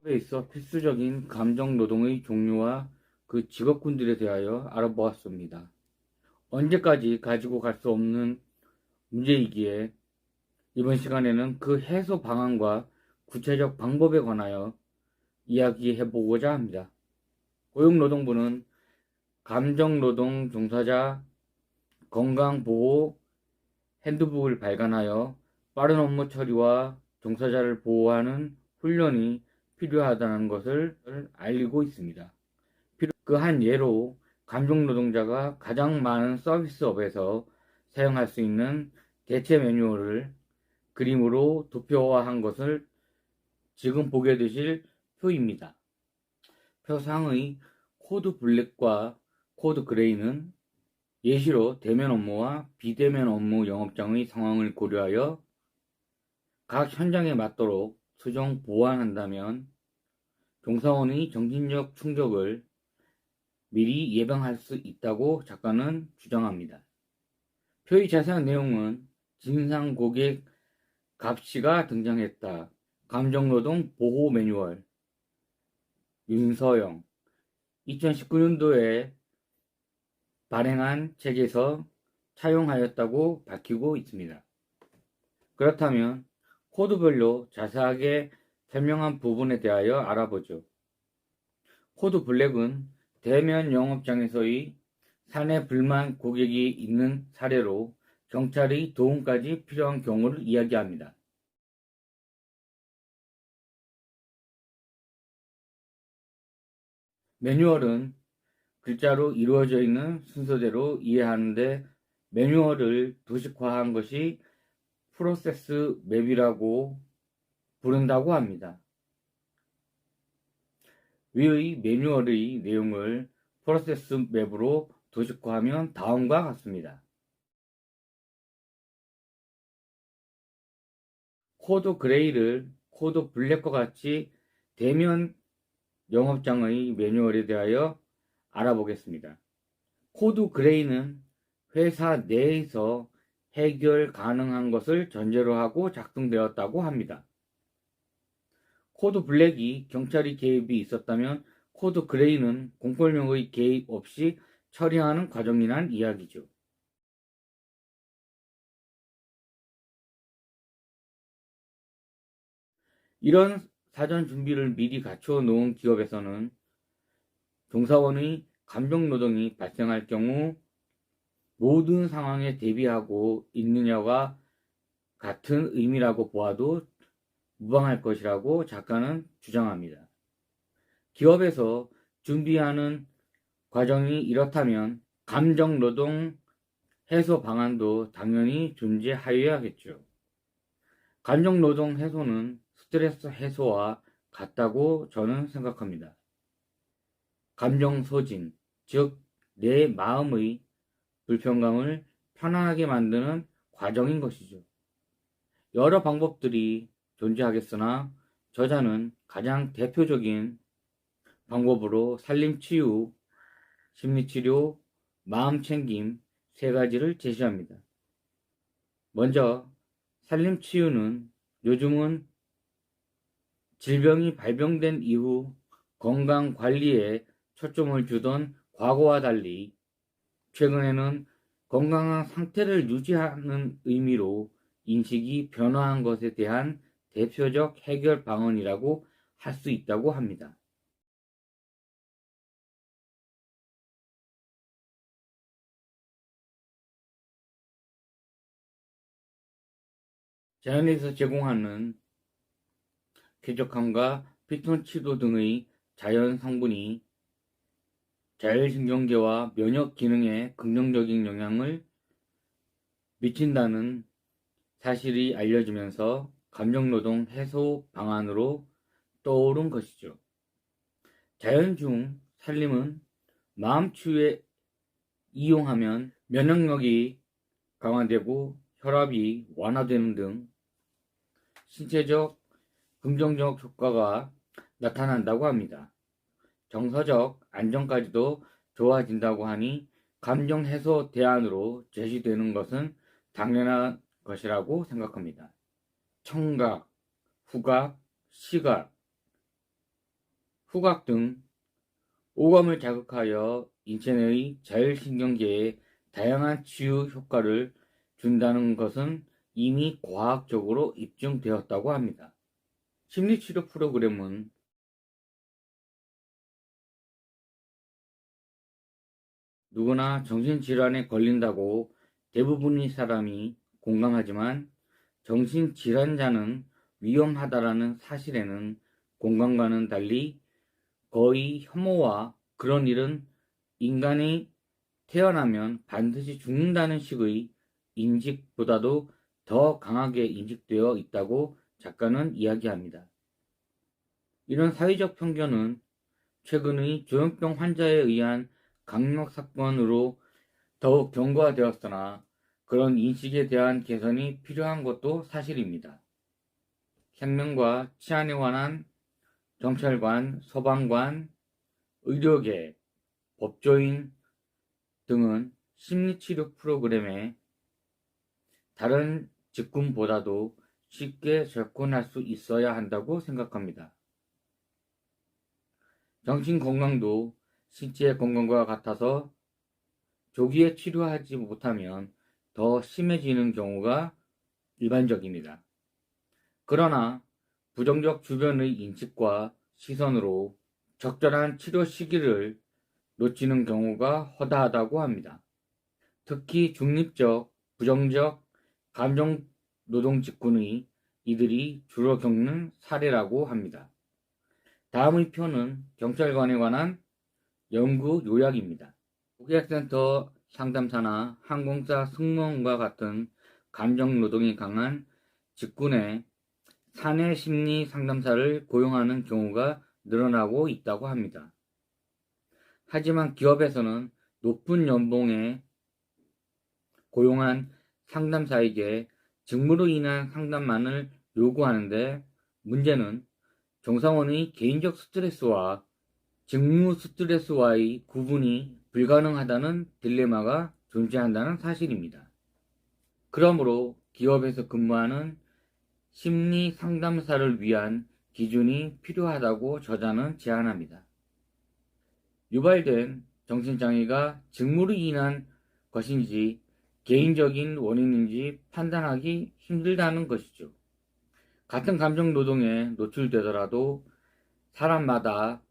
에 있어 필수적인 감정 노동의 종류와 그 직업군들에 대하여 알아보았습니다. 언제까지 가지고 갈 수 없는 문제이기에 이번 시간에는 그 해소 방안과 구체적 방법에 관하여 이야기해 보고자 합니다. 고용노동부는 감정노동 종사자 건강보호 핸드북을 발간하여 빠른 업무 처리와 종사자를 보호하는 훈련이 필요하다는 것을 알리고 있습니다. 그 한 예로 감정노동자가 가장 많은 서비스업에서 사용할 수 있는 대체 매뉴얼을 그림으로 도표화한 것을 지금 보게 되실 표입니다. 표상의 코드 블랙과 코드 그레이는 예시로 대면 업무와 비대면 업무 영업장의 상황을 고려하여 각 현장에 맞도록 수정 보완한다면 종사원의 정신적 충격을 미리 예방할 수 있다고 작가는 주장합니다. 표의 자세한 내용은 진상 고객 갑시가 등장했다. 감정노동 보호 매뉴얼 윤서영 2019년도에 발행한 책에서 차용하였다고 밝히고 있습니다. 그렇다면 코드별로 자세하게 설명한 부분에 대하여 알아보죠. 코드 블랙은 대면 영업장에서의 사내 불만 고객이 있는 사례로 경찰의 도움까지 필요한 경우를 이야기합니다. 매뉴얼은 글자로 이루어져 있는 순서대로 이해하는데 매뉴얼을 도식화한 것이 프로세스 맵이라고 부른다고 합니다. 위의 매뉴얼의 내용을 프로세스 맵으로 도식화하면 다음과 같습니다. 코드 그레이를 코드 블랙과 같이 대면 영업장의 매뉴얼에 대하여 알아보겠습니다. 코드 그레이는 회사 내에서 해결 가능한 것을 전제로 하고 작성되었다고 합니다. 코드 블랙이 경찰의 개입이 있었다면 코드 그레이는 공권력의 개입 없이 처리하는 과정이란 이야기죠. 이런 사전 준비를 미리 갖춰 놓은 기업에서는 종사원의 감정 노동이 발생할 경우 모든 상황에 대비하고 있느냐와 같은 의미라고 보아도 무방할 것이라고 작가는 주장합니다. 기업에서 준비하는 과정이 이렇다면 감정 노동 해소 방안도 당연히 존재하여야겠죠. 감정 노동 해소는 스트레스 해소와 같다고 저는 생각합니다. 감정 소진, 즉 내 마음의 불편감을 편안하게 만드는 과정인 것이죠. 여러 방법들이 존재하겠으나 저자는 가장 대표적인 방법으로 살림치유, 심리치료, 마음챙김 세 가지를 제시합니다. 먼저 살림치유는 요즘은 질병이 발병된 이후 건강관리에 초점을 주던 과거와 달리 최근에는 건강한 상태를 유지하는 의미로 인식이 변화한 것에 대한 대표적 해결 방안이라고 할 수 있다고 합니다. 자연에서 제공하는 쾌적함과 피톤치도 등의 자연 성분이 자율신경계와 면역 기능에 긍정적인 영향을 미친다는 사실이 알려지면서 감정노동 해소 방안으로 떠오른 것이죠. 자연 중 살림은 마음치유에 이용하면 면역력이 강화되고 혈압이 완화되는 등 신체적 긍정적 효과가 나타난다고 합니다. 정서적 안정까지도 좋아진다고 하니 감정 해소 대안으로 제시되는 것은 당연한 것이라고 생각합니다. 청각, 후각, 시각, 후각 등 오감을 자극하여 인체 내의 자율신경계에 다양한 치유 효과를 준다는 것은 이미 과학적으로 입증되었다고 합니다. 심리치료 프로그램은 누구나 정신질환에 걸린다고 대부분의 사람이 공감하지만 정신질환자는 위험하다라는 사실에는 공감과는 달리 거의 혐오와 그런 일은 인간이 태어나면 반드시 죽는다는 식의 인식보다도 더 강하게 인식되어 있다고 작가는 이야기합니다. 이런 사회적 편견은 최근의 조현병 환자에 의한 강력 사건으로 더욱 경고화되었으나 그런 인식에 대한 개선이 필요한 것도 사실입니다. 생명과 치안에 관한 경찰관, 소방관, 의료계, 법조인 등은 심리치료 프로그램에 다른 직군보다도 쉽게 접근할 수 있어야 한다고 생각합니다. 정신건강도 신체 건강과 같아서 조기에 치료하지 못하면 더 심해지는 경우가 일반적입니다. 그러나 부정적 주변의 인식과 시선으로 적절한 치료 시기를 놓치는 경우가 허다하다고 합니다. 특히 중립적, 부정적 감정 노동 직군의 이들이 주로 겪는 사례라고 합니다. 다음의 표는 경찰관에 관한 연구 요약입니다. 고객센터 상담사나 항공사 승무원과 같은 감정 노동이 강한 직군에 사내 심리 상담사를 고용하는 경우가 늘어나고 있다고 합니다. 하지만 기업에서는 높은 연봉에 고용한 상담사에게 직무로 인한 상담만을 요구하는데 문제는 정사원의 개인적 스트레스와 직무 스트레스와의 구분이 불가능하다는 딜레마가 존재한다는 사실입니다. 그러므로 기업에서 근무하는 심리 상담사를 위한 기준이 필요하다고 저자는 제안합니다. 유발된 정신장애가 직무로 인한 것인지 개인적인 원인인지 판단하기 힘들다는 것이죠. 같은 감정 노동에 노출되더라도 사람마다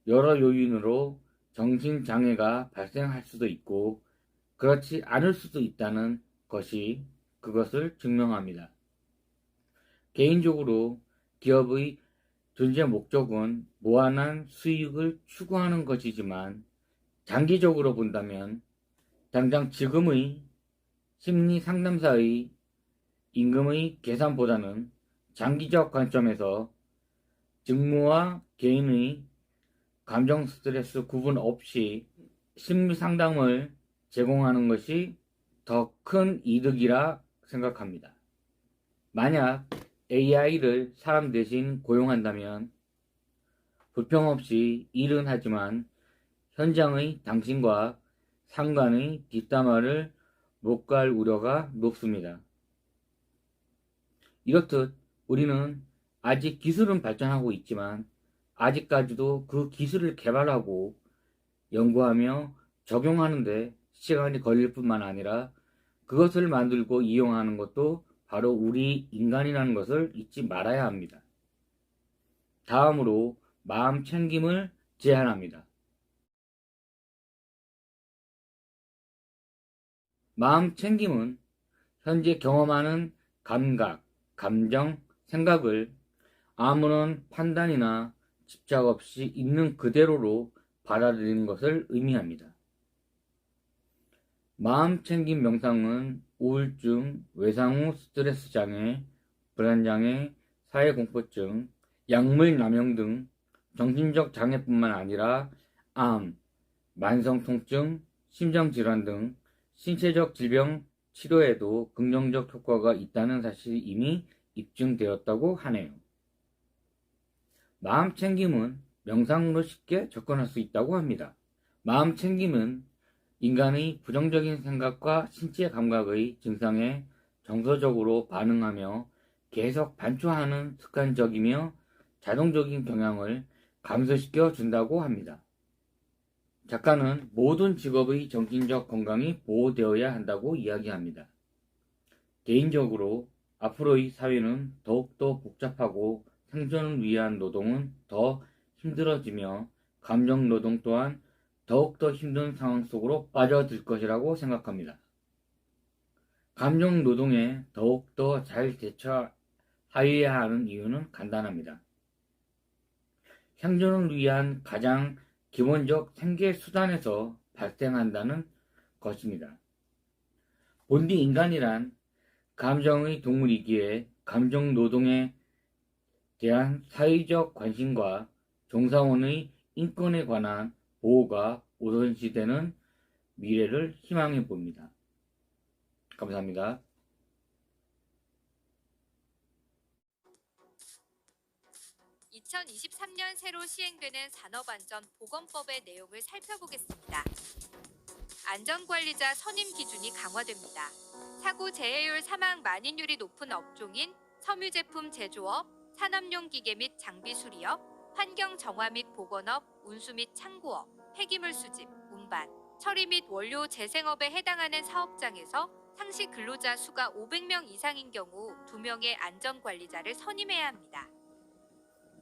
여러 요인으로 정신장애가 발생할 수도 있고 그렇지 않을 수도 있다는 것이 그것을 증명합니다. 개인적으로 기업의 존재 목적은 무한한 수익을 추구하는 것이지만 장기적으로 본다면 당장 지금의 심리 상담사의 임금의 계산보다는 장기적 관점에서 직무와 개인의 감정 스트레스 구분 없이 심리 상담을 제공하는 것이 더 큰 이득이라 생각합니다. 만약 AI를 사람 대신 고용한다면 불평 없이 일은 하지만 현장의 당신과 상관의 뒷담화를 못 갈 우려가 높습니다. 이렇듯 우리는 아직 기술은 발전하고 있지만 아직까지도 그 기술을 개발하고 연구하며 적용하는데 시간이 걸릴 뿐만 아니라 그것을 만들고 이용하는 것도 바로 우리 인간이라는 것을 잊지 말아야 합니다. 다음으로 마음 챙김을 제안합니다. 마음 챙김은 현재 경험하는 감각, 감정, 생각을 아무런 판단이나 집착 없이 있는 그대로로 받아들이는 것을 의미합니다. 마음 챙김 명상은 우울증, 외상 후 스트레스 장애, 불안장애, 사회공포증, 약물 남용 등 정신적 장애뿐만 아니라 암, 만성통증, 심장질환 등 신체적 질병 치료에도 긍정적 효과가 있다는 사실이 이미 입증되었다고 하네요. 마음 챙김은 명상으로 쉽게 접근할 수 있다고 합니다. 마음 챙김은 인간의 부정적인 생각과 신체 감각의 증상에 정서적으로 반응하며 계속 반추하는 습관적이며 자동적인 경향을 감소시켜 준다고 합니다. 작가는 모든 직업의 정신적 건강이 보호되어야 한다고 이야기합니다. 개인적으로 앞으로의 사회는 더욱더 복잡하고 생존을 위한 노동은 더 힘들어지며 감정 노동 또한 더욱더 힘든 상황 속으로 빠져들 것이라고 생각합니다. 감정 노동에 더욱더 잘 대처하여야 하는 이유는 간단합니다. 생존을 위한 가장 기본적 생계 수단에서 발생한다는 것입니다. 본디 인간이란 감정의 동물이기에 감정 노동에 대한 사회적 관심과 종사원의 인권에 관한 보호가 우선시되는 미래를 희망해 봅니다. 감사합니다. 2023년 새로 시행되는 산업안전보건법의 내용을 살펴보겠습니다. 안전관리자 선임 기준이 강화됩니다. 사고 재해율 사망 만인율이 높은 업종인 섬유제품 제조업, 산업용 기계 및 장비 수리업, 환경 정화 및 보건업, 운수 및 창고업, 폐기물 수집, 운반, 처리 및 원료 재생업에 해당하는 사업장에서 상시 근로자 수가 500명 이상인 경우 2명의 안전관리자를 선임해야 합니다.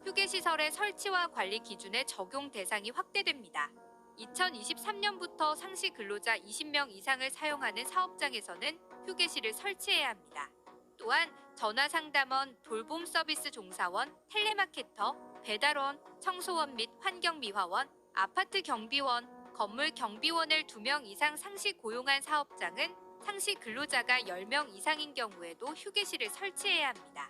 휴게시설의 설치와 관리 기준의 적용 대상이 확대됩니다. 2023년부터 상시 근로자 20명 이상을 사용하는 사업장에서는 휴게실을 설치해야 합니다. 또한 전화상담원, 돌봄 서비스 종사원, 텔레마케터, 배달원, 청소원 및 환경미화원, 아파트 경비원, 건물 경비원을 2명 이상 상시 고용한 사업장은 상시 근로자가 10명 이상인 경우에도 휴게실을 설치해야 합니다.